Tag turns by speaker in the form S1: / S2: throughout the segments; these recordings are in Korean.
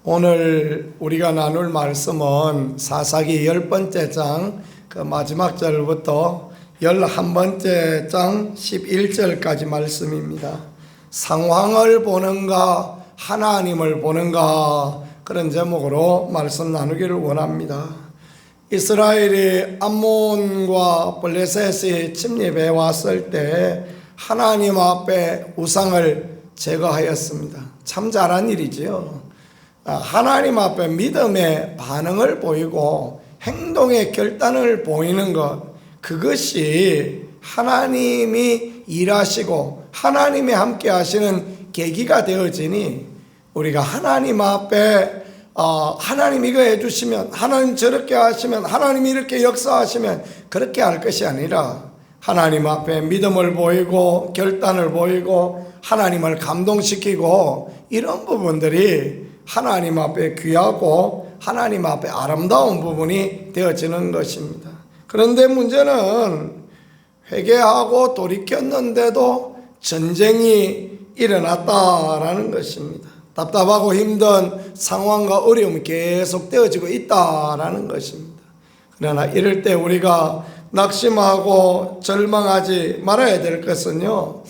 S1: 오늘 우리가 나눌 말씀은 사사기 10번째 장 그 마지막 절부터 11번째 장 11절까지 말씀입니다. 상황을 보는가 하나님을 보는가, 그런 제목으로 말씀 나누기를 원합니다. 이스라엘이 암몬과 블레셋이 침입해 왔을 때 하나님 앞에 우상을 제거하였습니다. 참 잘한 일이지요. 하나님 앞에 믿음의 반응을 보이고 행동의 결단을 보이는 것, 그것이 하나님이 일하시고 하나님이 함께 하시는 계기가 되어지니, 우리가 하나님 앞에 하나님 이거 해주시면, 하나님 저렇게 하시면, 하나님 이렇게 역사하시면, 그렇게 할 것이 아니라 하나님 앞에 믿음을 보이고 결단을 보이고 하나님을 감동시키고, 이런 부분들이 하나님 앞에 귀하고 하나님 앞에 아름다운 부분이 되어지는 것입니다. 그런데 문제는 회개하고 돌이켰는데도 전쟁이 일어났다라는 것입니다. 답답하고 힘든 상황과 어려움이 계속 되어지고 있다라는 것입니다. 그러나 이럴 때 우리가 낙심하고 절망하지 말아야 될 것은요,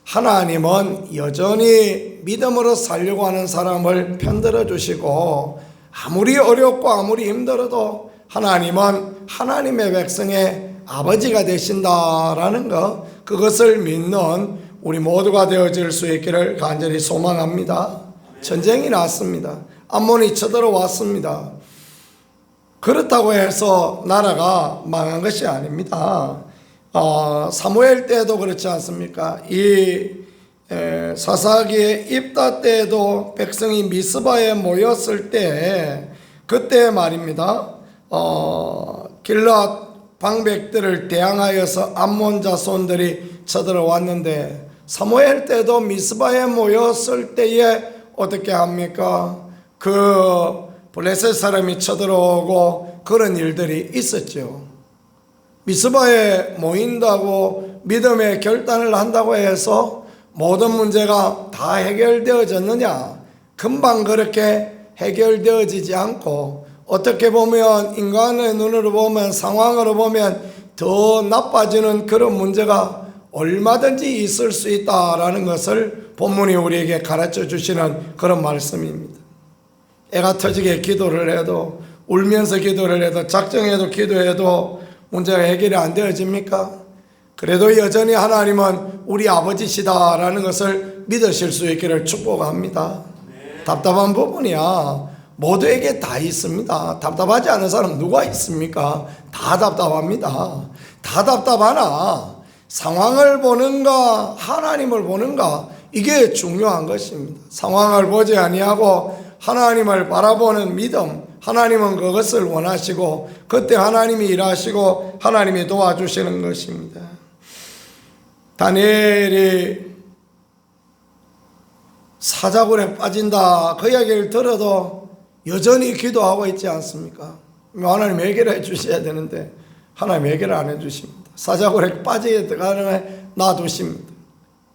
S1: 하나님은 여전히 믿음으로 살려고 하는 사람을 편들어 주시고, 아무리 어렵고 아무리 힘들어도 하나님은 하나님의 백성의 아버지가 되신다라는 것, 그것을 믿는 우리 모두가 되어질 수 있기를 간절히 소망합니다. 전쟁이 났습니다. 암몬이 쳐들어왔습니다. 그렇다고 해서 나라가 망한 것이 아닙니다. 사무엘 때도 그렇지 않습니까? 이 사사기의 입다 때에도 백성이 미스바에 모였을 때, 그때 말입니다. 길앗 방백들을 대항하여서 암몬 자손들이 쳐들어왔는데, 사무엘 때도 미스바에 모였을 때에 어떻게 합니까? 그 블레셋 사람이 쳐들어오고 그런 일들이 있었죠. 미스바에 모인다고 믿음의 결단을 한다고 해서 모든 문제가 다 해결되어졌느냐? 금방 그렇게 해결되어지지 않고, 어떻게 보면 인간의 눈으로 보면, 상황으로 보면 더 나빠지는 그런 문제가 얼마든지 있을 수 있다라는 것을 본문이 우리에게 가르쳐 주시는 그런 말씀입니다. 애가 터지게 기도를 해도, 울면서 기도를 해도, 작정해도 기도해도 문제가 해결이 안 되어집니까? 그래도 여전히 하나님은 우리 아버지시다라는 것을 믿으실 수 있기를 축복합니다. 답답한 부분이야 모두에게 다 있습니다. 답답하지 않은 사람 누가 있습니까? 다 답답합니다. 다 답답하나 상황을 보는가 하나님을 보는가, 이게 중요한 것입니다. 상황을 보지 아니하고 하나님을 바라보는 믿음, 하나님은 그것을 원하시고 그때 하나님이 일하시고 하나님이 도와주시는 것입니다. 다니엘이 사자굴에 빠진다, 그 이야기를 들어도 여전히 기도하고 있지 않습니까? 하나님 해결해 주셔야 되는데 하나님 해결 안 해주십니다. 사자굴에 빠지게 들어가는 놔두십니다.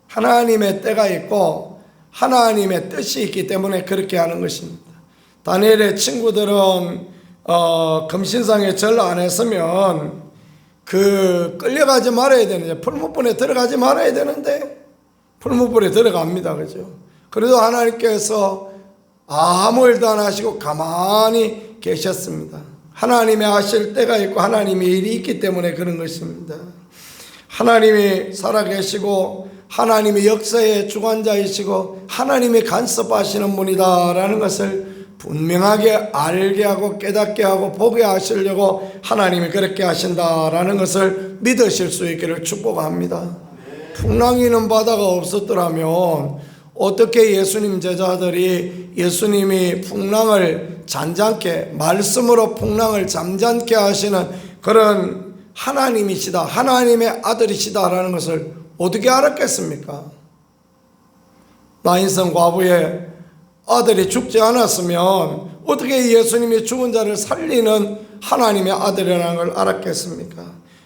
S1: 하나님의 때가 있고 하나님의 뜻이 있기 때문에 그렇게 하는 것입니다. 다니엘의 친구들은 금신상에 절 안 했으면 끌려가지 말아야 되는데, 풀무불에 들어가지 말아야 되는데 풀무불에 들어갑니다. 그죠? 그래도 하나님께서 아무 일도 안 하시고 가만히 계셨습니다. 하나님의 하실 때가 있고 하나님의 일이 있기 때문에 그런 것입니다. 하나님이 살아계시고 하나님의 역사의 주관자이시고 하나님이 간섭하시는 분이다라는 것을 분명하게 알게 하고 깨닫게 하고 보게 하시려고 하나님이 그렇게 하신다라는 것을 믿으실 수 있기를 축복합니다. 풍랑이는 바다가 없었더라면 어떻게 예수님 제자들이 예수님이 풍랑을 잔잔케, 말씀으로 풍랑을 잠잠케 하시는 그런 하나님이시다, 하나님의 아들이시다라는 것을 어떻게 알았겠습니까? 나인성 과부의 아들이 죽지 않았으면 어떻게 예수님이 죽은 자를 살리는 하나님의 아들이라는 걸 알았겠습니까?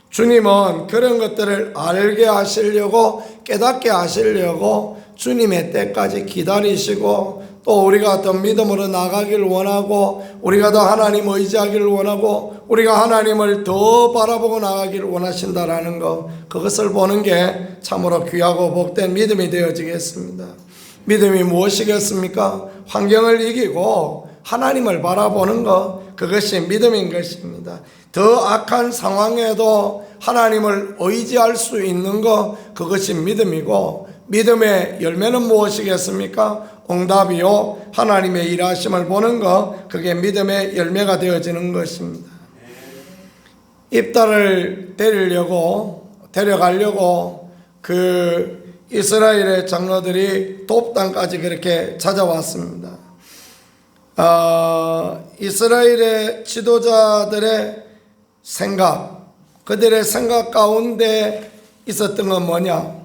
S1: 주님은 그런 것들을 알게 하시려고, 깨닫게 하시려고 주님의 때까지 기다리시고 또 우리가 더 믿음으로 나가기를 원하고 우리가 더 하나님 의지하기를 원하고 우리가 하나님을 더 바라보고 나가기를 원하신다라는 것, 그것을 보는 게 참으로 귀하고 복된 믿음이 되어지겠습니다. 믿음이 무엇이겠습니까? 환경을 이기고 하나님을 바라보는 것, 그것이 믿음인 것입니다. 더 악한 상황에도 하나님을 의지할 수 있는 것, 그것이 믿음이고, 믿음의 열매는 무엇이겠습니까? 응답이요 하나님의 일하심을 보는 것, 그게 믿음의 열매가 되어지는 것입니다. 입다를 데려가려고 그 이스라엘의 장로들이 돕단까지 그렇게 찾아왔습니다. 이스라엘의 지도자들의 생각, 그들의 생각 가운데 있었던 건 뭐냐?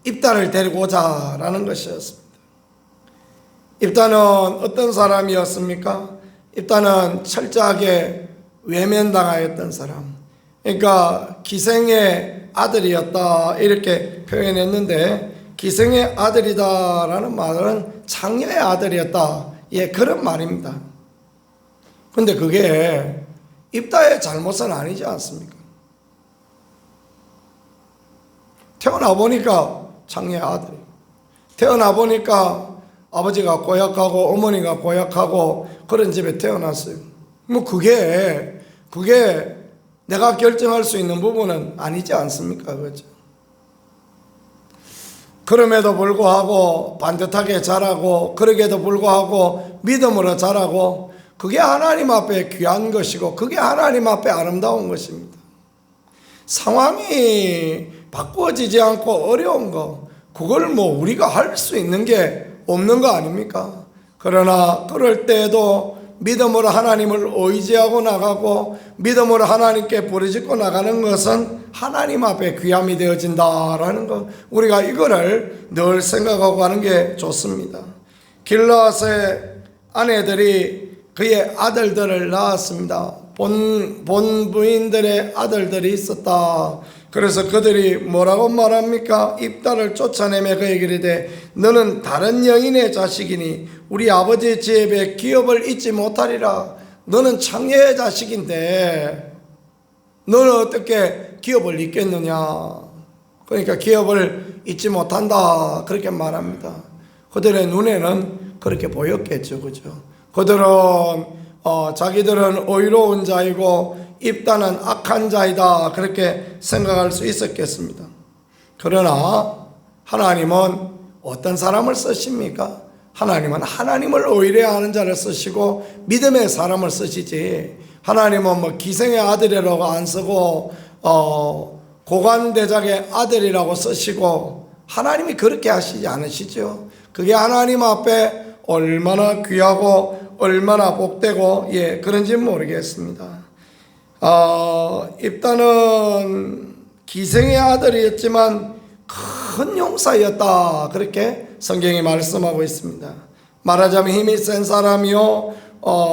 S1: 입다를 데리고 오자라는 것이었습니다. 입다는 어떤 사람이었습니까? 입다는 철저하게 외면당하였던 사람, 그러니까 기생의 아들이었다 이렇게 표현했는데, 기생의 아들이다라는 말은 장녀의 아들이었다, 예, 그런 말입니다. 근데 그게 입다의 잘못은 아니지 않습니까? 태어나 보니까 장녀의 아들, 태어나 보니까 아버지가 고약하고 어머니가 고약하고 그런 집에 태어났어요. 뭐 그게 내가 결정할 수 있는 부분은 아니지 않습니까? 그렇죠? 그럼에도 불구하고 반듯하게 자라고, 그러게도 불구하고 믿음으로 자라고, 그게 하나님 앞에 귀한 것이고 그게 하나님 앞에 아름다운 것입니다. 상황이 바꾸어지지 않고 어려운 거, 그걸 뭐 우리가 할 수 있는 게 없는 거 아닙니까? 그러나 그럴 때에도 믿음으로 하나님을 의지하고 나가고 믿음으로 하나님께 부르짖고 나가는 것은 하나님 앞에 귀함이 되어진다라는 것, 우리가 이거를 늘 생각하고 하는 게 좋습니다. 길르앗의 아내들이 그의 아들들을 낳았습니다. 본 부인들의 아들들이 있었다. 그래서 그들이 뭐라고 말합니까? 입다를 쫓아내며 그에게 이르되 너는 다른 여인의 자식이니 우리 아버지 집에 기업을 잊지 못하리라. 너는 창녀의 자식인데 너는 어떻게 기업을 잊겠느냐? 그러니까 기업을 잊지 못한다 그렇게 말합니다. 그들의 눈에는 그렇게 보였겠죠, 그죠? 그들은 자기들은 의로운 자이고 입다는 악한 자이다 그렇게 생각할 수 있었겠습니다. 그러나 하나님은 어떤 사람을 쓰십니까? 하나님은 하나님을 의뢰하는 자를 쓰시고 믿음의 사람을 쓰시지, 하나님은 뭐 기생의 아들이라고 안 쓰고 고관대장의 아들이라고 쓰시고 하나님이 그렇게 하시지 않으시죠. 그게 하나님 앞에 얼마나 귀하고 얼마나 복되고 예 그런지 모르겠습니다. 입다는 기생의 아들이었지만 큰 용사였다 그렇게 성경이 말씀하고 있습니다. 말하자면 힘이 센 사람이요,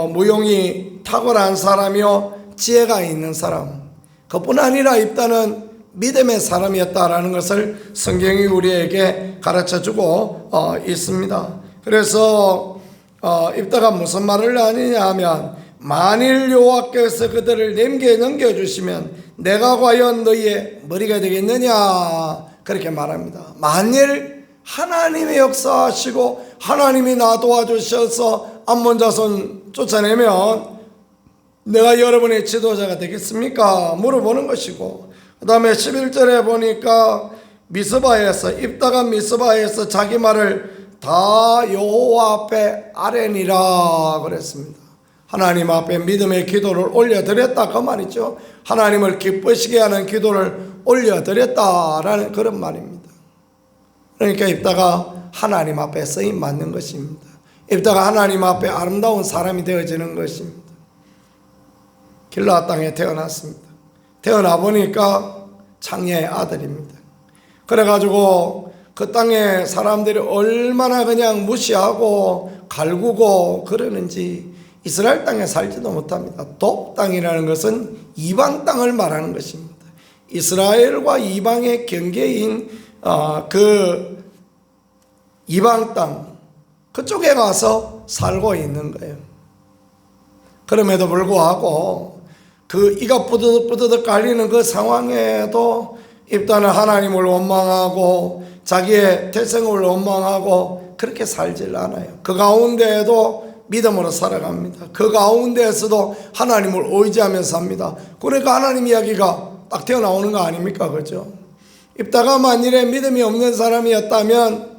S1: 무용이 탁월한 사람이요, 지혜가 있는 사람, 그뿐 아니라 입다는 믿음의 사람이었다라는 것을 성경이 우리에게 가르쳐주고 있습니다. 그래서 입다가 무슨 말을 하느냐 하면, 만일 여호와께서 그들을 내게 넘겨주시면 내가 과연 너희의 머리가 되겠느냐 그렇게 말합니다. 만일 하나님의 역사하시고 하나님이 나 도와주셔서 암몬 자손 쫓아내면 내가 여러분의 지도자가 되겠습니까? 물어보는 것이고, 그 다음에 11절에 보니까 미스바에서, 입다가 미스바에서 자기 말을 다 여호와 앞에 아뢰니라 그랬습니다. 하나님 앞에 믿음의 기도를 올려드렸다 그 말이죠. 하나님을 기쁘시게 하는 기도를 올려드렸다라는 그런 말입니다. 그러니까 입다가 하나님 앞에 쓰임 맞는 것입니다. 입다가 하나님 앞에 아름다운 사람이 되어지는 것입니다. 길르앗 땅에 태어났습니다. 태어나 보니까 창녀의 아들입니다. 그래가지고 그 땅에 사람들이 얼마나 그냥 무시하고 갈구고 그러는지 이스라엘 땅에 살지도 못합니다. 돕 땅이라는 것은 이방 땅을 말하는 것입니다. 이스라엘과 이방의 경계인 그 이방 땅 그쪽에 가서 살고 있는 거예요. 그럼에도 불구하고 그 이가 뿌드득 갈리는 그 상황에도 입다는 하나님을 원망하고 자기의 태생을 원망하고 그렇게 살질 않아요. 그 가운데에도 믿음으로 살아갑니다. 그 가운데에서도 하나님을 의지하면서 삽니다. 그러니까 하나님 이야기가 딱 튀어나오는 거 아닙니까? 그죠? 입다가 만일에 믿음이 없는 사람이었다면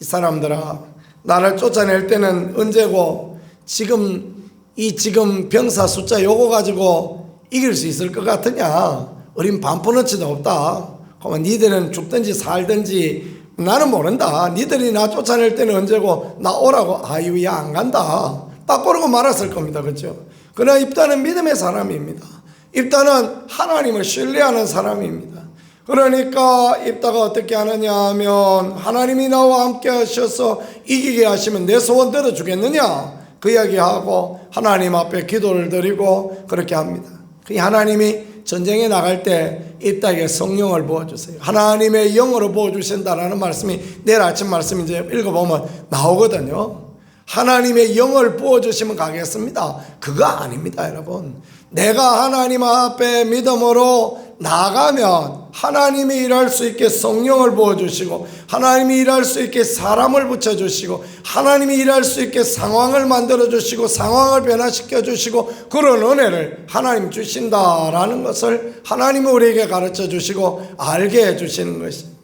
S1: 이 사람들아, 나를 쫓아낼 때는 언제고 지금 병사 숫자 요거 가지고 이길 수 있을 것 같으냐? 우린 반푼어치도 없다. 그러면 니들은 죽든지 살든지 나는 모른다. 니들이 나 쫓아낼 때는 언제고 나 오라고 아유 야 안 간다. 딱 그러고 말았을 겁니다. 그렇죠? 그러나 입다는 믿음의 사람입니다. 입다는 하나님을 신뢰하는 사람입니다. 그러니까 입다가 어떻게 하느냐 하면 하나님이 나와 함께 하셔서 이기게 하시면 내 소원 들어주겠느냐 그 이야기하고 하나님 앞에 기도를 드리고 그렇게 합니다. 하나님이 전쟁에 나갈 때 입다에게 성령을 부어주세요. 하나님의 영으로 부어주신다라는 말씀이 내일 아침 말씀 이제 읽어보면 나오거든요. 하나님의 영을 부어주시면 가겠습니다. 그거 아닙니다, 여러분. 내가 하나님 앞에 믿음으로 나가면 하나님이 일할 수 있게 성령을 부어주시고 하나님이 일할 수 있게 사람을 붙여주시고 하나님이 일할 수 있게 상황을 만들어주시고 상황을 변화시켜 주시고 그런 은혜를 하나님 주신다라는 것을 하나님이 우리에게 가르쳐 주시고 알게 해주시는 것입니다.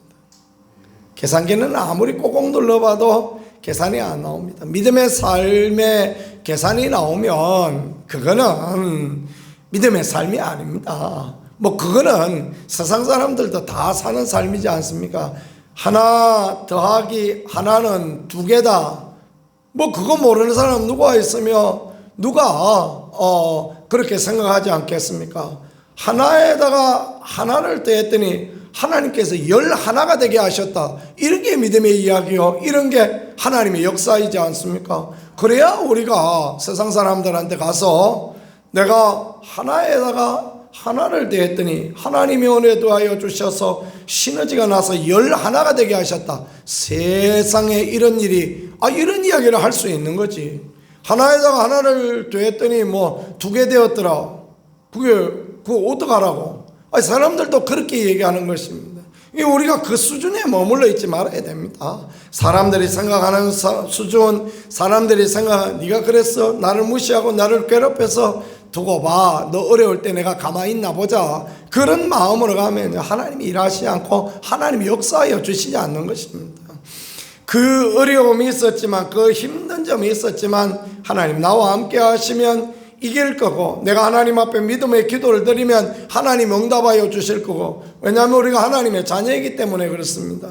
S1: 계산기는 아무리 꼭꼭 눌러봐도 계산이 안 나옵니다. 믿음의 삶에 계산이 나오면 그거는 믿음의 삶이 아닙니다. 그거는 세상 사람들도 다 사는 삶이지 않습니까? 하나 더하기 하나는 두 개다. 그거 모르는 사람 누가 있으며 누가 그렇게 생각하지 않겠습니까? 하나에다가 하나를 더했더니 하나님께서 11가 되게 하셨다. 이런 게 믿음의 이야기요. 이런 게 하나님의 역사이지 않습니까? 그래야 우리가 세상 사람들한테 가서 내가 하나에다가 하나를 더했더니 하나님이 은혜 더하여 주셔서 시너지가 나서 11가 되게 하셨다. 세상에 이런 일이 이런 이야기를 할 수 있는 거지. 하나에다가 하나를 더했더니 두 개 되었더라. 그거 어떡하라고? 사람들도 그렇게 얘기하는 것입니다. 우리가 그 수준에 머물러 있지 말아야 됩니다. 사람들이 생각하는 수준, 사람들이 생각하는 네가 그랬어? 나를 무시하고 나를 괴롭혀서 두고 봐. 너 어려울 때 내가 가만히 있나 보자. 그런 마음으로 가면 하나님이 일하시지 않고 하나님이 역사하여 주시지 않는 것입니다. 그 어려움이 있었지만 그 힘든 점이 있었지만 하나님 나와 함께 하시면 이길 거고 내가 하나님 앞에 믿음의 기도를 드리면 하나님 응답하여 주실 거고 왜냐하면 우리가 하나님의 자녀이기 때문에 그렇습니다.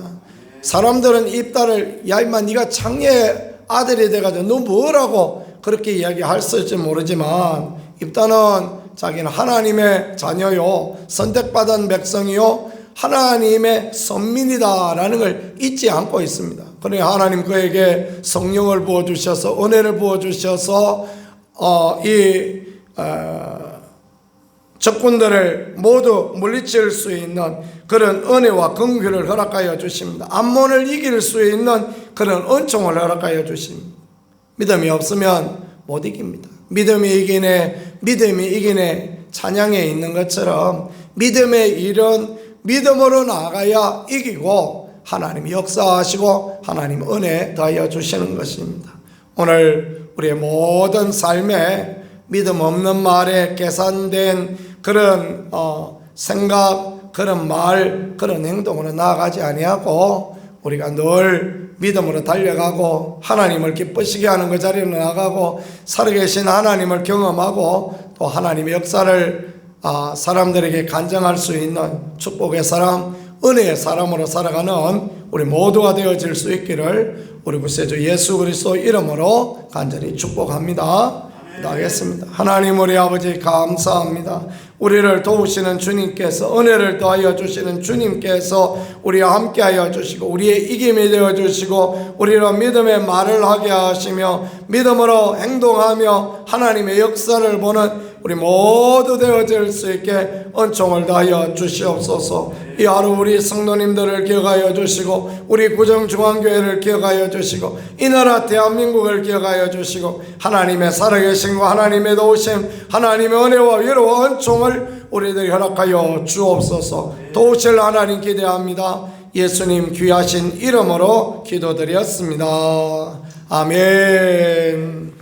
S1: 사람들은 입다를 야 임마 네가 창녀의 아들이 돼가지고 너 뭐라고 그렇게 이야기할지 모르지만 입다는 자기는 하나님의 자녀요 선택받은 백성이요 하나님의 선민이다라는 걸 잊지 않고 있습니다. 그러니 하나님 그에게 성령을 부어주셔서 은혜를 부어주셔서 적군들을 모두 물리칠 수 있는 그런 은혜와 긍휼을 허락하여 주십니다. 암몬을 이길 수 있는 그런 은총을 허락하여 주십니다. 믿음이 없으면 못 이깁니다. 믿음이 이기네 찬양에 있는 것처럼 믿음의 일은 믿음으로 나아가야 이기고 하나님이 역사하시고 하나님 은혜 더하여 주시는 것입니다. 오늘 우리의 모든 삶에 믿음 없는 말에 계산된 그런 생각, 그런 말, 그런 행동으로 나아가지 아니하고 우리가 늘 믿음으로 달려가고 하나님을 기쁘시게 하는 그 자리로 나아가고 살아계신 하나님을 경험하고 또 하나님의 역사를 사람들에게 간증할 수 있는 축복의 사람, 은혜의 사람으로 살아가는 우리 모두가 되어질 수 있기를 우리 구세주 예수 그리스도 이름으로 간절히 축복합니다. 기도하겠습니다. 하나님 우리 아버지 감사합니다. 우리를 도우시는 주님께서 은혜를 더하여 주시는 주님께서 우리와 함께하여 주시고 우리의 이김이 되어 주시고 우리로 믿음의 말을 하게 하시며 믿음으로 행동하며 하나님의 역사를 보는 우리 모두 되어질 수 있게 은총을 다하여 주시옵소서. 이 하루 우리 성도님들을 기억하여 주시고 우리 구정중앙교회를 기억하여 주시고 이 나라 대한민국을 기억하여 주시고 하나님의 살아계신 과 하나님의 도우심 하나님의 은혜와 위로와 은총을 우리들 허락하여 주옵소서. 도우실 하나님 기대합니다. 예수님 귀하신 이름으로 기도드렸습니다. 아멘.